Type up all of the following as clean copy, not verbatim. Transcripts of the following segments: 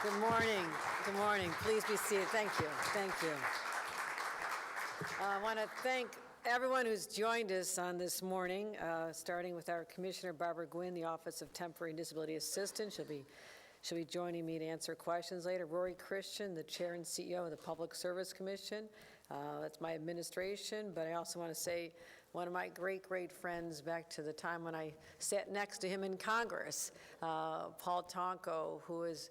Good morning. Good morning. Please be seated. Thank you. Thank you. I want to thank everyone who's joined us on this morning, starting with our Commissioner Barbara Gwynn, the Office of Temporary Disability Assistance. She'll be joining me to answer questions later. Rory Christian, the Chair and CEO of the Public Service Commission. That's my administration, but I also want to say one of my great friends back to the time when I sat next to him in Congress, Paul Tonko, who has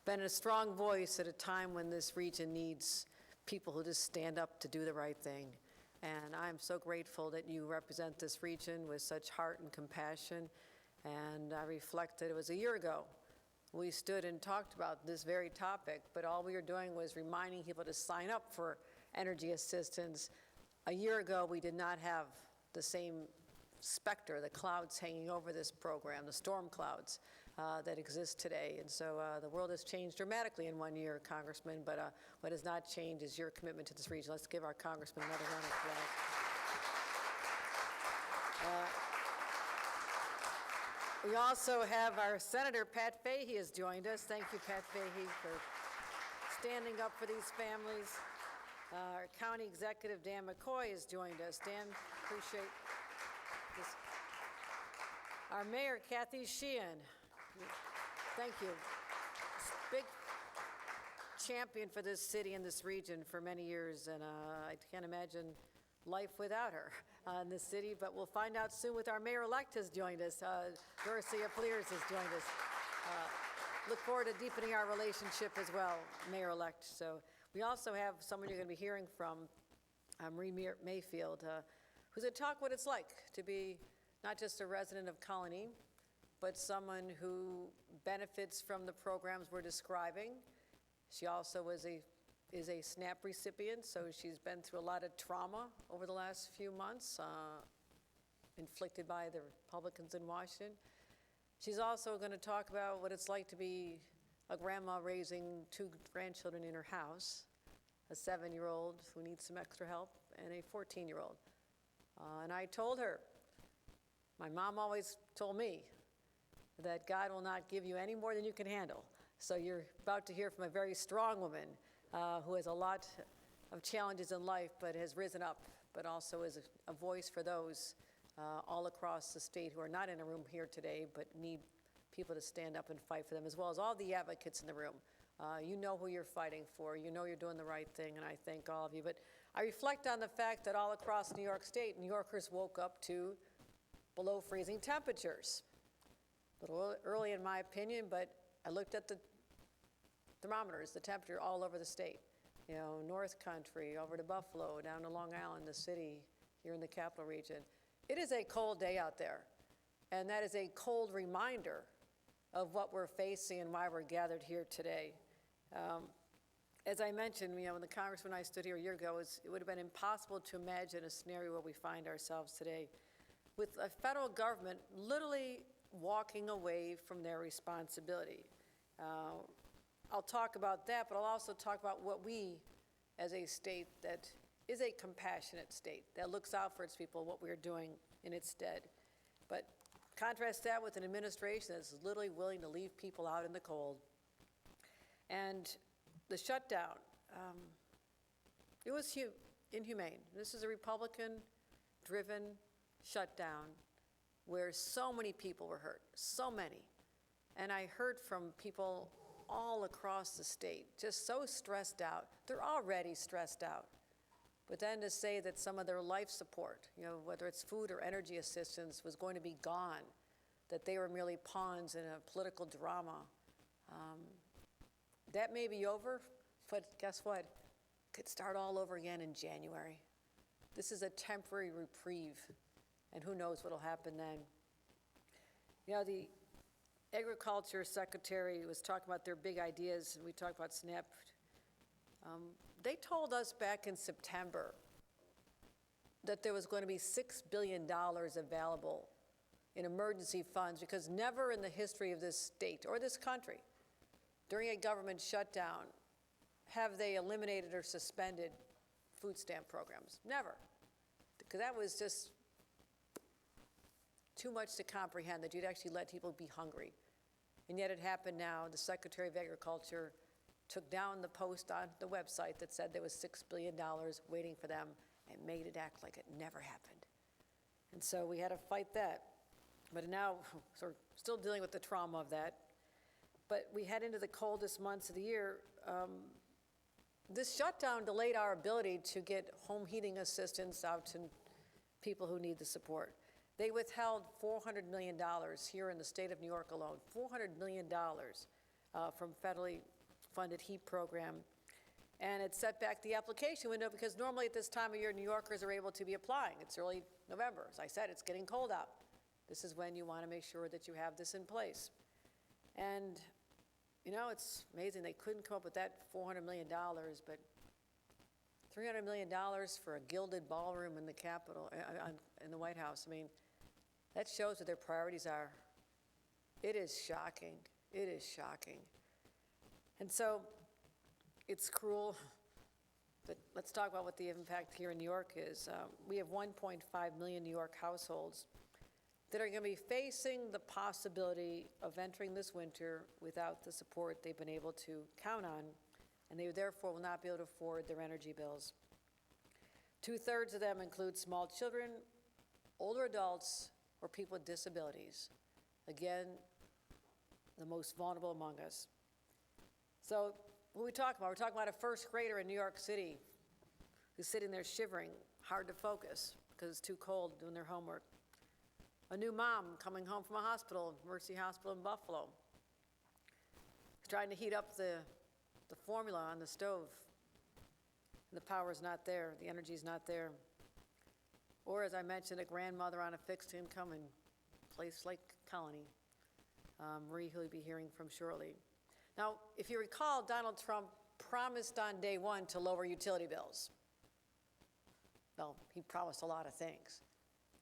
been a strong voice at a time when this region needs people who just stand up to do the right thing. And I'm so grateful that you represent this region with such heart and compassion. And I reflect that it was a year ago we stood and talked about this very topic, but all we were doing was reminding people to sign up for energy assistance. A year ago, we did not have the same specter, the clouds hanging over this program, the storm clouds that exist today. And so the world has changed dramatically in 1 year, Congressman, but what has not changed is your commitment to this region. Let's give our Congressman another round of applause. We also have our Senator Pat Fahey has joined us. Thank you, Pat Fahey, for standing up for these families. Our County Executive Dan McCoy has joined us. Dan, appreciate this. Our Mayor Kathy Sheehan, thank you. Big champion for this city and this region for many years, and I can't imagine life without her in this city, but we'll find out soon. With our mayor-elect has joined us. Dorcia Poliers has joined us. Look forward to deepening our relationship as well, mayor-elect. So we also have someone you're going to be hearing from, Marie Mayfield, who's going to talk what it's like to be not just a resident of Colony, but someone who benefits from the programs we're describing. She also is a SNAP recipient, so she's been through a lot of trauma over the last few months, inflicted by the Republicans in Washington. She's also going to talk about what it's like to be a grandma raising 2 grandchildren in her house, a 7-year-old who needs some extra help, and a 14-year-old. And I told her, my mom always told me that God will not give you any more than you can handle. So you're about to hear from a very strong woman who has a lot of challenges in life, but has risen up, but also is a voice for those all across the state who are not in a room here today, but need people to stand up and fight for them, as well as all the advocates in the room. You know who you're fighting for. You know you're doing the right thing, and I thank all of you. But I reflect on the fact that all across New York State, New Yorkers woke up to below freezing temperatures. A little early in my opinion, but I looked at the thermometers, the temperature all over the state. You know, North Country, over to Buffalo, down to Long Island, the city, here in the capital region. It is a cold day out there, and that is a cold reminder of what we're facing and why we're gathered here today. As I mentioned, you know, when the Congressman and I stood here a year ago, it would have been impossible to imagine a scenario where we find ourselves today, with a federal government literally walking away from their responsibility. I'll talk about that, but I'll also talk about what we, as a state that is a compassionate state, that looks out for its people, what we're doing in its stead. But contrast that with an administration that's literally willing to leave people out in the cold. And the shutdown, it was inhumane. This is a Republican-driven shutdown where so many people were hurt, so many. And I heard from people all across the state, just so stressed out. They're already stressed out. But then to say that some of their life support, you know, whether it's food or energy assistance, was going to be gone, that they were merely pawns in a political drama, that may be over, but guess what? It could start all over again in January. This is a temporary reprieve, and who knows what'll happen then. You know, the Agriculture Secretary was talking about their big ideas, and we talked about SNAP. They told us back in September that there was going to be $6 billion available in emergency funds, because never in the history of this state or this country, during a government shutdown, have they eliminated or suspended food stamp programs. Never. Because that was just too much to comprehend, that you'd actually let people be hungry. and yet it happened now. The Secretary of Agriculture took down the post on the website that said there was $6 billion waiting for them and made it act like it never happened. And so we had to fight that. But now we're still dealing with the trauma of that. But we head into the coldest months of the year. This shutdown delayed our ability to get home heating assistance out to people who need the support. They withheld $400 million here in the state of New York alone, $400 million from federally funded heat program. And it set back the application window because normally at this time of year, New Yorkers are able to be applying. It's early November. As I said, it's getting cold out. This is when you want to make sure that you have this in place. And, you know, it's amazing. They couldn't come up with that $400 million, but $300 million for a gilded ballroom in the Capitol, in the White House. I mean, that shows what their priorities are. It is shocking. It is shocking. And so it's cruel, but let's talk about what the impact here in New York is. We have 1.5 million New York households that are going to be facing the possibility of entering this winter without the support they've been able to count on, and they therefore will not be able to afford their energy bills. 2/3 of them include small children, older adults, or people with disabilities. Again, the most vulnerable among us. So what are we talking about? We're talking about a first grader in New York City who's sitting there shivering, hard to focus because it's too cold doing their homework. A new mom coming home from a hospital, Mercy Hospital in Buffalo, trying to heat up the formula on the stove. The power's not there, the energy's not there. Or, as I mentioned, a grandmother on a fixed income in a place like Colony, Marie, who you'll be hearing from shortly. Now, if you recall, Donald Trump promised on day one to lower utility bills. Well, he promised a lot of things.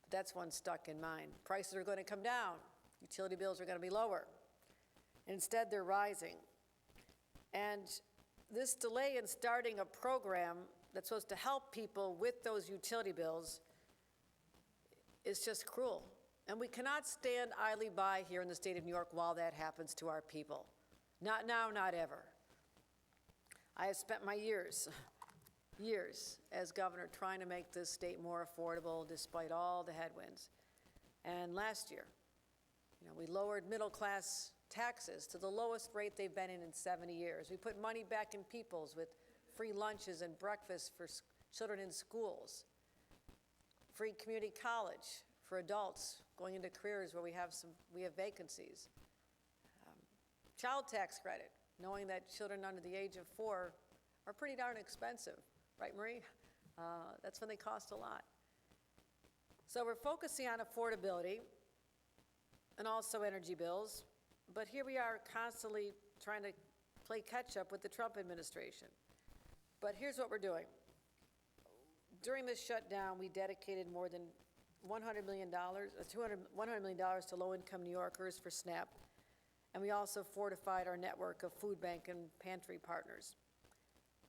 But that's one stuck in mind. Prices are going to come down. Utility bills are going to be lower. Instead, they're rising. And this delay in starting a program that's supposed to help people with those utility bills is just cruel. And we cannot stand idly by here in the state of New York while that happens to our people. Not now, not ever. I have spent my years as governor trying to make this state more affordable despite all the headwinds. And last year, we lowered middle-class taxes to the lowest rate they've been in 70 years. We put money back in people's with free lunches and breakfast for children in schools, free community college for adults going into careers where we have vacancies, child tax credit, knowing that children under the age of 4 are pretty darn expensive, right, Marie? That's when they cost a lot. So we're focusing on affordability and also energy bills, but here we are constantly trying to play catch-up with the Trump administration. But here's what we're doing. During this shutdown, we dedicated more than $100 million to low-income New Yorkers for SNAP, and we also fortified our network of food bank and pantry partners.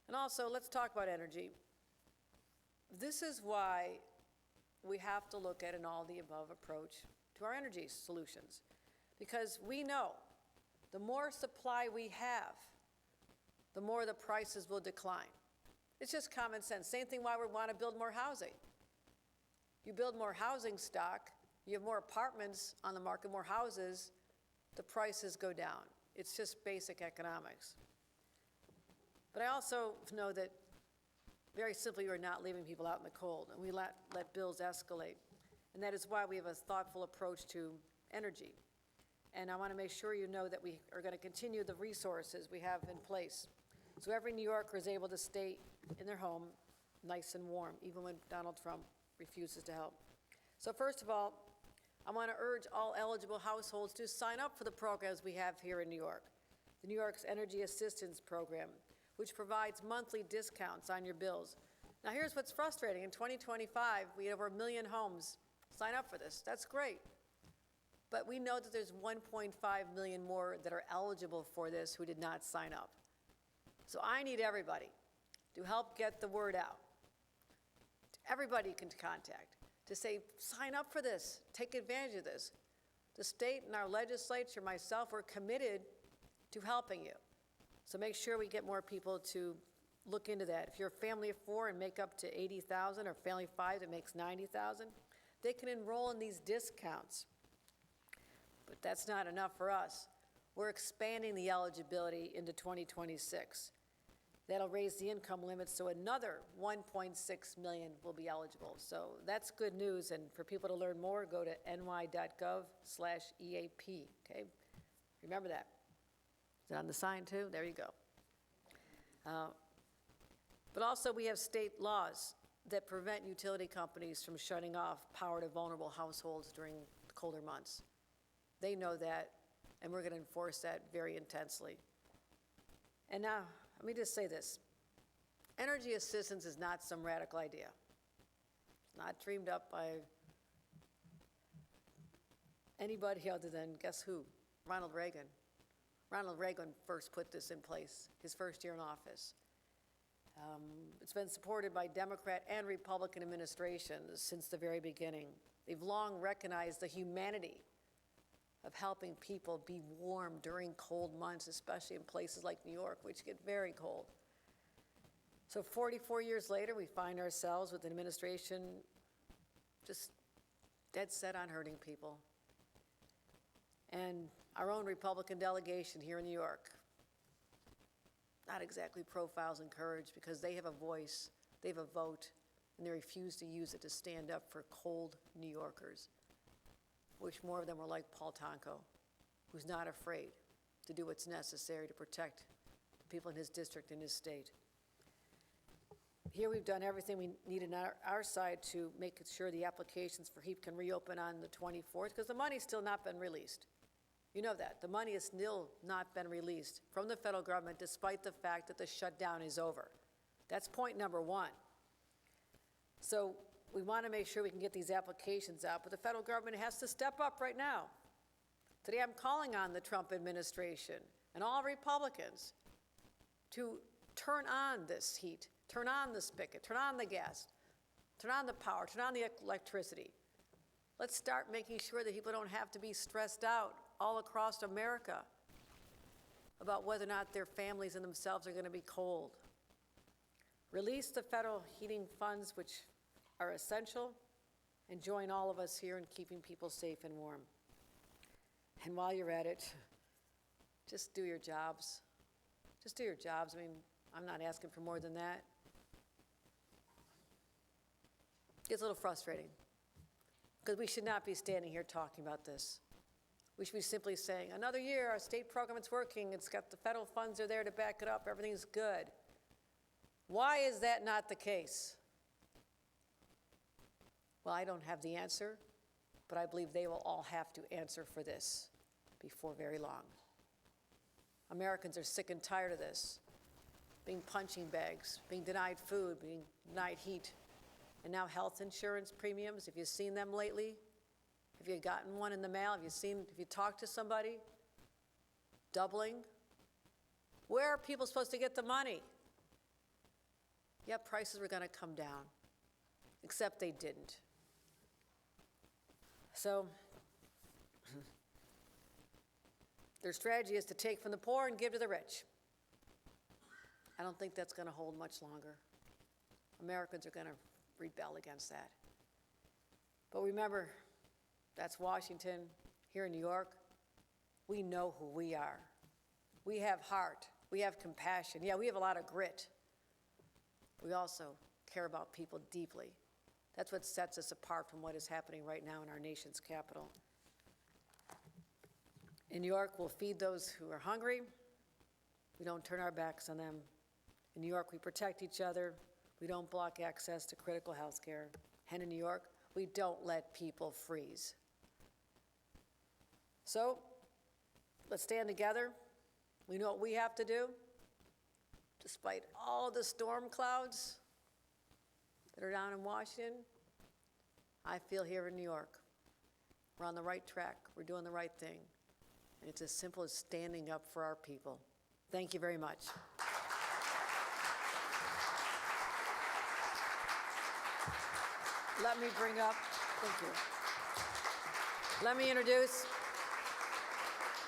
And also, let's talk about energy. This is why we have to look at an all-the-above approach to our energy solutions, because we know the more supply we have, the more the prices will decline. It's just common sense. Same thing why we want to build more housing. You build more housing stock, you have more apartments on the market, more houses, the prices go down. It's just basic economics. But I also know that very simply we're not leaving people out in the cold, and we let bills escalate. And that is why we have a thoughtful approach to energy. And I want to make sure you know that we are going to continue the resources we have in place, so every New Yorker is able to stay in their home nice and warm, even when Donald Trump refuses to help. So first of all, I want to urge all eligible households to sign up for the programs we have here in New York. The New York's Energy Assistance Program, which provides monthly discounts on your bills. Now here's what's frustrating. In 2025, we have over 1 million homes sign up for this. That's great. But we know that there's 1.5 million more that are eligible for this who did not sign up. So I need everybody to help get the word out. Everybody you can contact to say, sign up for this, take advantage of this. The state and our legislature, myself, we're committed to helping you. So make sure we get more people to look into that. If you're a family of 4 and make up to $80,000, or family of 5 that makes $90,000, they can enroll in these discounts. But that's not enough for us. We're expanding the eligibility into 2026. That'll raise the income limits, so another 1.6 million will be eligible. So that's good news, and for people to learn more, go to ny.gov/EAP, okay? Remember that. Is it on the sign too? There you go. But also we have state laws that prevent utility companies from shutting off power to vulnerable households during the colder months. They know that, and we're going to enforce that very intensely. And now, let me just say this. Energy assistance is not some radical idea. It's not dreamed up by anybody other than, guess who? Ronald Reagan. Ronald Reagan first put this in place, his first year in office. It's been supported by Democrat and Republican administrations since the very beginning. They've long recognized the humanity of helping people be warm during cold months, especially in places like New York, which get very cold. So 44 years later, we find ourselves with an administration just dead set on hurting people. And our own Republican delegation here in New York, not exactly profiles in courage, because they have a voice, they have a vote, and they refuse to use it to stand up for cold New Yorkers. Wish more of them were like Paul Tonko, who's not afraid to do what's necessary to protect the people in his district and his state. Here we've done everything we needed on our side to make sure the applications for HEAP can reopen on the 24th, because the money's still not been released. You know that. The money has still not been released from the federal government, despite the fact that the shutdown is over. That's point number one. So we want to make sure we can get these applications out, but the federal government has to step up right now. Today I'm calling on the Trump administration and all Republicans to turn on this heat, turn on the spigot, turn on the gas, turn on the power, turn on the electricity. Let's start making sure that people don't have to be stressed out all across America about whether or not their families and themselves are going to be cold. Release the federal heating funds, which are essential, and join all of us here in keeping people safe and warm. And while you're at it, just do your jobs. Just do your jobs. I mean, I'm not asking for more than that. It gets a little frustrating, because we should not be standing here talking about this. We should be simply saying, another year, our state program is working, it's got the federal funds are there to back it up, everything's good. Why is that not the case? Well, I don't have the answer, but I believe they will all have to answer for this before very long. Americans are sick and tired of this, being punching bags, being denied food, being denied heat, and now health insurance premiums. Have you seen them lately? Have you gotten one in the mail? Have you talked to somebody? Doubling? Where are people supposed to get the money? Yeah, prices were going to come down, except they didn't. So their strategy is to take from the poor and give to the rich. I don't think that's going to hold much longer. Americans are going to rebel against that. But remember, that's Washington. Here in New York, we know who we are. We have heart. We have compassion. Yeah, we have a lot of grit. We also care about people deeply. That's what sets us apart from what is happening right now in our nation's capital. In New York, we'll feed those who are hungry. We don't turn our backs on them. In New York, we protect each other. We don't block access to critical health care. And in New York, we don't let people freeze. So let's stand together. We know what we have to do. Despite all the storm clouds that are down in Washington, I feel here in New York, we're on the right track. We're doing the right thing. And it's as simple as standing up for our people. Thank you very much. Let me bring up, thank you. Let me introduce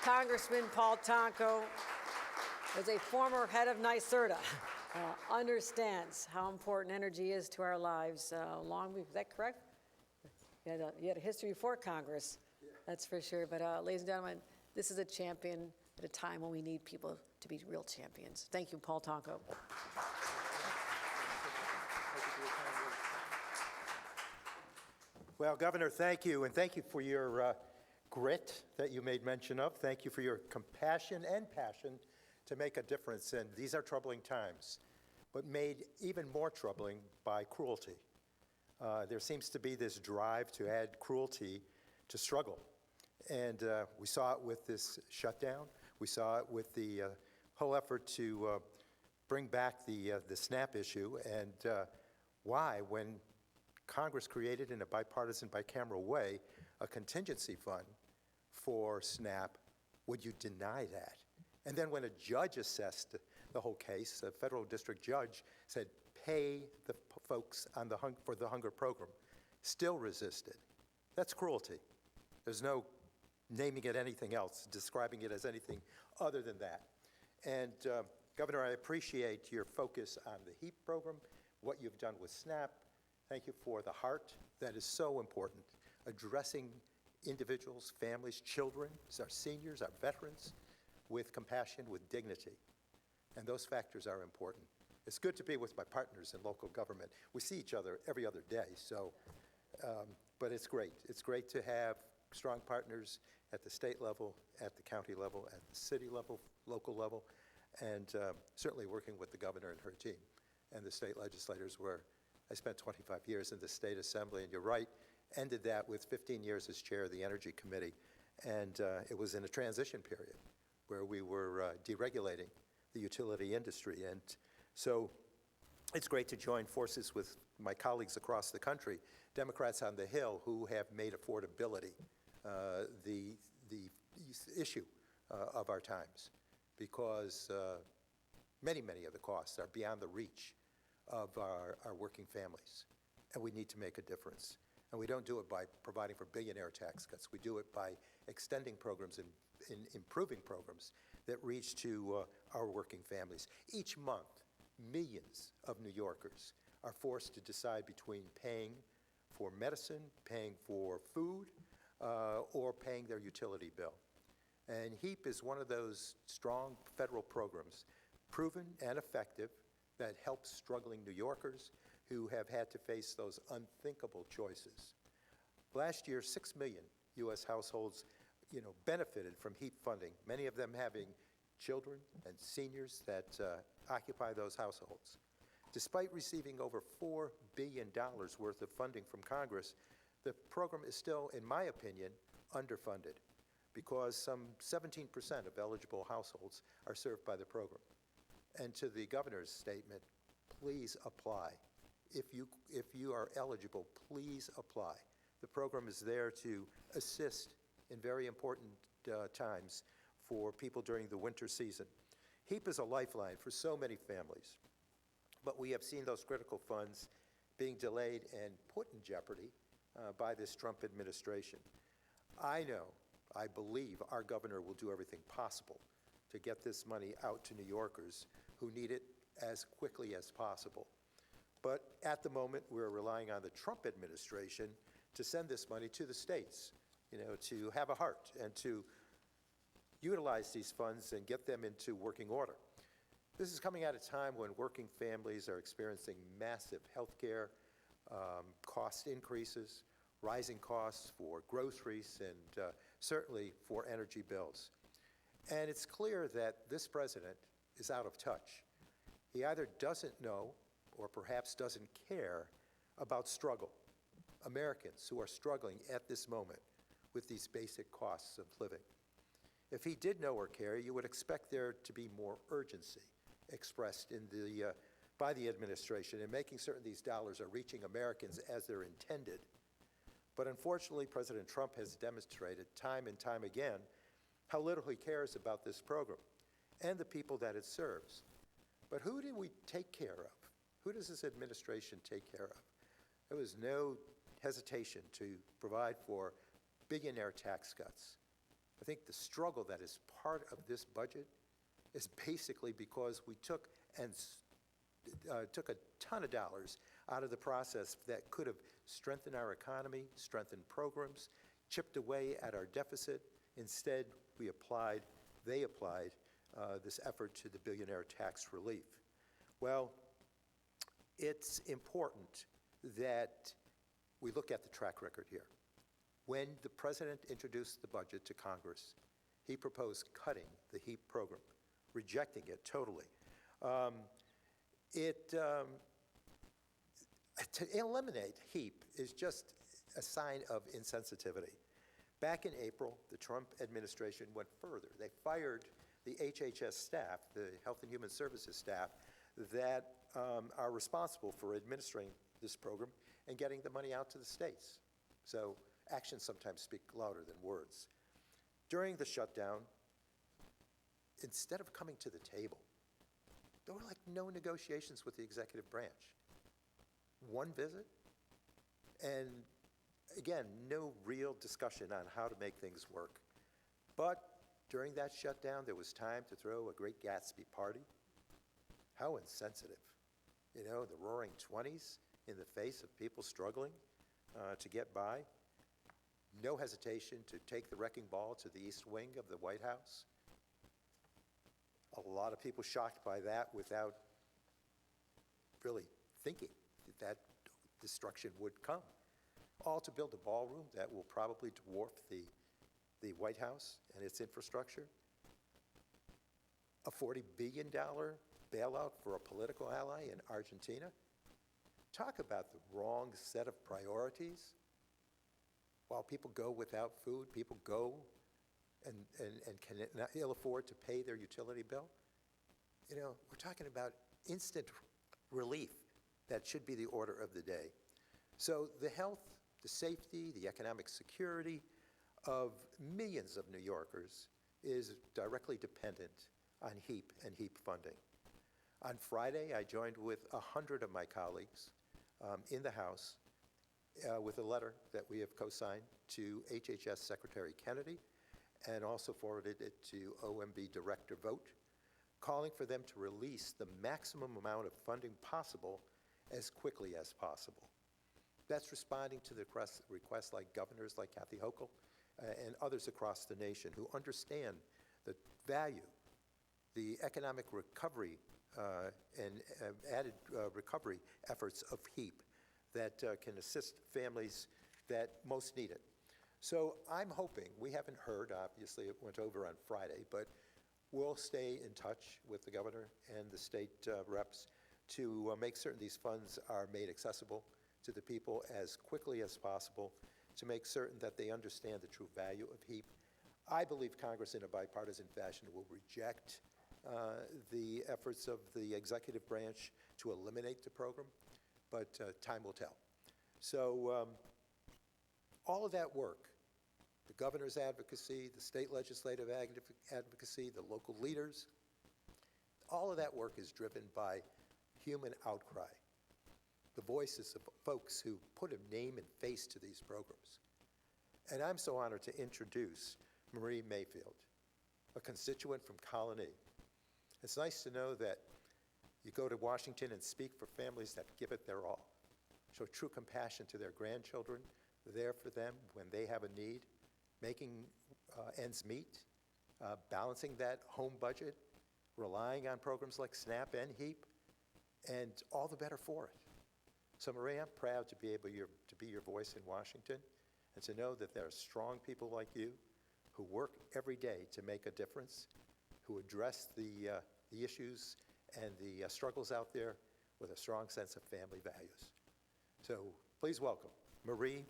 Congressman Paul Tonko, as a former head of NYSERDA, understands how important energy is to our lives. Is that correct? You had a history before Congress, that's for sure. But ladies and gentlemen, this is a champion at a time when we need people to be real champions. Thank you, Paul Tonko. Well, Governor, thank you, and thank you for your grit that you made mention of. Thank you for your compassion and passion to make a difference. And these are troubling times, but made even more troubling by cruelty. There seems to be this drive to add cruelty to struggle. And we saw it with this shutdown. We saw it with the whole effort to bring back the SNAP issue. And why, when Congress created in a bipartisan, bicameral way a contingency fund for SNAP, would you deny that? And then when a judge assessed the whole case, a federal district judge said, pay the folks on for the hunger program, still resisted. That's cruelty. There's no naming it anything else, describing it as anything other than that. And Governor, I appreciate your focus on the HEAP program, what you've done with SNAP. Thank you for the heart that is so important, addressing individuals, families, children, our seniors, our veterans, with compassion, with dignity. And those factors are important. It's good to be with my partners in local government. We see each other every other day, so, but it's great. It's great to have strong partners at the state level, at the county level, at the city level, local level, and certainly working with the governor and her team and the state legislators, where I spent 25 years in the state assembly, and you're right, ended that with 15 years as chair of the Energy Committee. And it was in a transition period where we were deregulating the utility industry. And so it's great to join forces with my colleagues across the country, Democrats on the Hill, who have made affordability the issue of our times, because many of the costs are beyond the reach of our working families, and we need to make a difference. And we don't do it by providing for billionaire tax cuts. We do it by extending programs and improving programs that reach to our working families. Each month, millions of New Yorkers are forced to decide between paying for medicine, paying for food, or paying their utility bill. And HEAP is one of those strong federal programs, proven and effective, that helps struggling New Yorkers who have had to face those unthinkable choices. Last year, 6 million U.S. households, benefited from HEAP funding, many of them having children and seniors that occupy those households. Despite receiving over $4 billion worth of funding from Congress, the program is still, in my opinion, underfunded, because some 17% of eligible households are served by the program. And to the governor's statement, please apply. If you are eligible, please apply. The program is there to assist in very important times for people during the winter season. HEAP is a lifeline for so many families, but we have seen those critical funds being delayed and put in jeopardy by this Trump administration. I believe our governor will do everything possible to get this money out to New Yorkers who need it as quickly as possible. But at the moment, we're relying on the Trump administration to send this money to the states, to have a heart and to utilize these funds and get them into working order. This is coming at a time when working families are experiencing massive health care cost increases, rising costs for groceries, and certainly for energy bills. And it's clear that this president is out of touch. He either doesn't know or perhaps doesn't care about struggle, Americans who are struggling at this moment with these basic costs of living. If he did know or care, you would expect there to be more urgency expressed by the administration in making certain these dollars are reaching Americans as they're intended. But unfortunately, President Trump has demonstrated time and time again how little he cares about this program and the people that it serves. But who do we take care of? Who does this administration take care of? There was no hesitation to provide for billionaire tax cuts, I think the struggle that is part of this budget is basically because we took a ton of dollars out of the process that could have strengthened our economy, strengthened programs, chipped away at our deficit. Instead, they applied this effort to the billionaire tax relief. Well, it's important that we look at the track record here. When the president introduced the budget to Congress, he proposed cutting the HEAP program, rejecting it totally. To eliminate HEAP is just a sign of insensitivity. Back in April, the Trump administration went further. They fired the HHS staff, the Health and Human Services staff, that are responsible for administering this program and getting the money out to the states. So actions sometimes speak louder than words. During the shutdown, instead of coming to the table, there were like no negotiations with the executive branch. One visit, and again, no real discussion on how to make things work. But during that shutdown, there was time to throw a great Gatsby party. How insensitive. You know, the roaring 20s in the face of people struggling to get by. No hesitation to take the wrecking ball to the East Wing of the White House. A lot of people shocked by that without really thinking that destruction would come. All to build a ballroom that will probably dwarf the White House and its infrastructure. A $40 billion bailout for a political ally in Argentina. Talk about the wrong set of priorities. While people go without food, people go and can not ill afford to pay their utility bill. You know, we're talking about instant relief. That should be the order of the day. So the health, the safety, the economic security of millions of New Yorkers is directly dependent on HEAP and HEAP funding. On Friday, I joined with 100 of my colleagues in the House with a letter that we have co-signed to HHS Secretary Kennedy and also forwarded it to OMB Director Vogt, calling for them to release the maximum amount of funding possible as quickly as possible. That's responding to the requests like governors like Kathy Hochul and others across the nation who understand the value, the economic recovery and added recovery efforts of HEAP that can assist families that most need it. So I'm hoping, we haven't heard, obviously it went over on Friday, but we'll stay in touch with the governor and the state reps to make certain these funds are made accessible to the people as quickly as possible, to make certain that they understand the true value of HEAP. I believe Congress in a bipartisan fashion will reject the efforts of the executive branch to eliminate the program, but time will tell. So all of that work, the governor's advocacy, the state legislative advocacy, the local leaders, all of that work is driven by human outcry, the voices of folks who put a name and face to these programs. And I'm so honored to introduce Marie Mayfield, a constituent from Colony. It's nice to know that you go to Washington and speak for families that give it their all, show true compassion to their grandchildren, there for them when they have a need, making ends meet, balancing that home budget, relying on programs like SNAP and HEAP, and all the better for it. So Marie, I'm proud to be able to be your voice in Washington and to know that there are strong people like you who work every day to make a difference, who address the issues and the struggles out there with a strong sense of family values. So please welcome Marie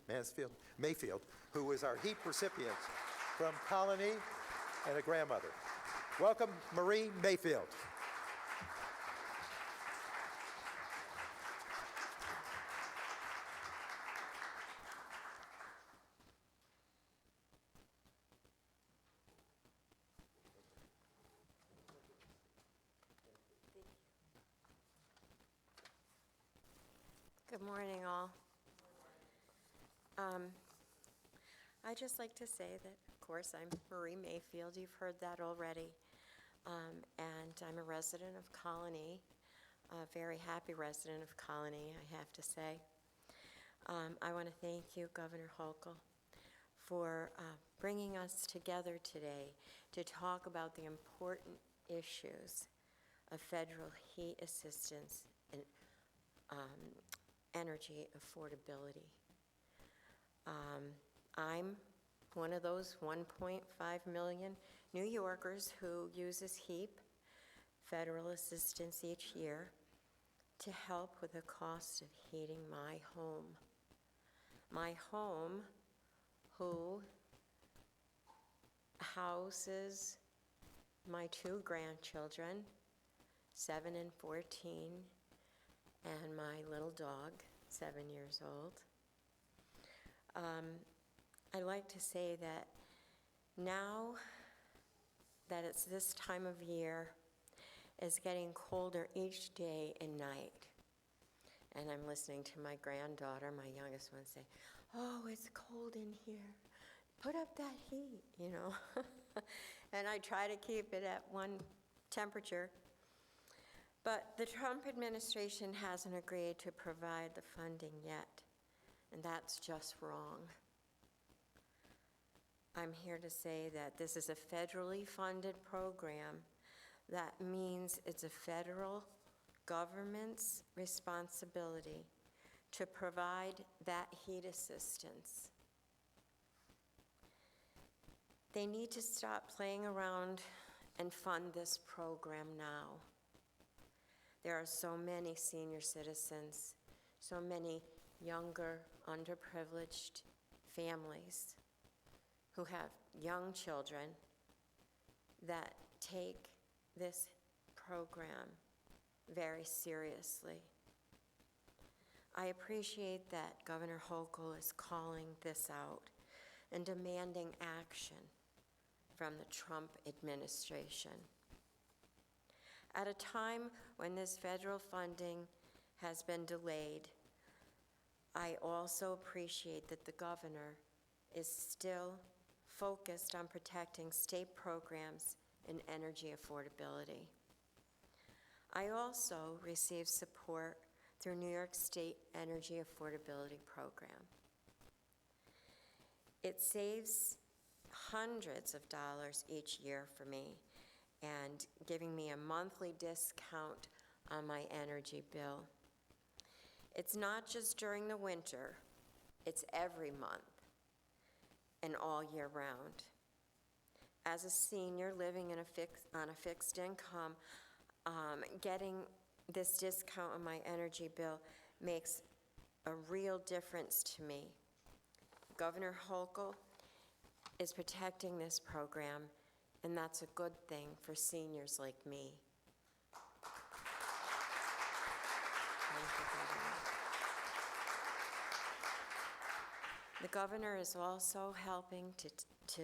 Mayfield, who is our HEAP recipient from Colony and a grandmother. Welcome, Marie Mayfield. Good morning, all. I'd just like to say that, of course, I'm Marie Mayfield. You've heard that already. And I'm a resident of Colony, a very happy resident of Colony, I have to say. I want to thank you, Governor Hochul, for bringing us together today to talk about the important issues of federal heat assistance and energy affordability. I'm one of those 1.5 million New Yorkers who uses HEAP, federal assistance each year, to help with the cost of heating my home. My home, who houses my 2 grandchildren, 7 and 14, and my little dog, 7 years old. I like to say that now that it's this time of year, it's getting colder each day and night. And I'm listening to my granddaughter, my youngest one, say, "Oh, it's cold in here. Put up that heat," you know. And I try to keep it at one temperature. But the Trump administration hasn't agreed to provide the funding yet, and that's just wrong. I'm here to say that this is a federally funded program. That means it's a federal government's responsibility to provide that heat assistance. They need to stop playing around and fund this program now. There are so many senior citizens, so many younger, underprivileged families who have young children that take this program very seriously. I appreciate that Governor Hochul is calling this out and demanding action from the Trump administration. At a time when this federal funding has been delayed, I also appreciate that the governor is still focused on protecting state programs and energy affordability. I also receive support through New York State Energy Affordability Program. It saves hundreds of dollars each year for me and giving me a monthly discount on my energy bill. It's not just during the winter, it's every month and all year round. As a senior living on a fixed income, getting this discount on my energy bill makes a real difference to me. Governor Hochul is protecting this program, and that's a good thing for seniors like me. Thank you, Governor. The governor is also helping to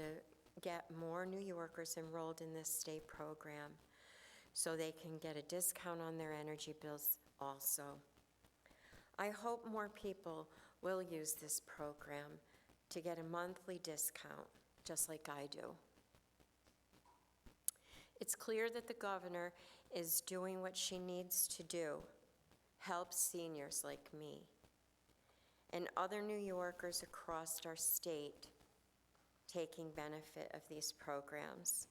get more New Yorkers enrolled in this state program so they can get a discount on their energy bills also. I hope more people will use this program to get a monthly discount, just like I do. It's clear that the governor is doing what she needs to do, help seniors like me and other New Yorkers across our state taking benefit of these programs.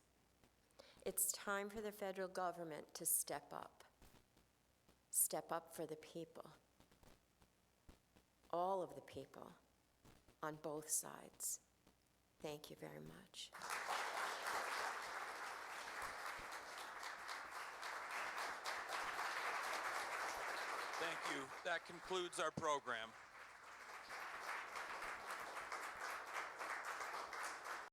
It's time for the federal government to step up for the people, all of the people on both sides. Thank you very much. Thank you. That concludes our program.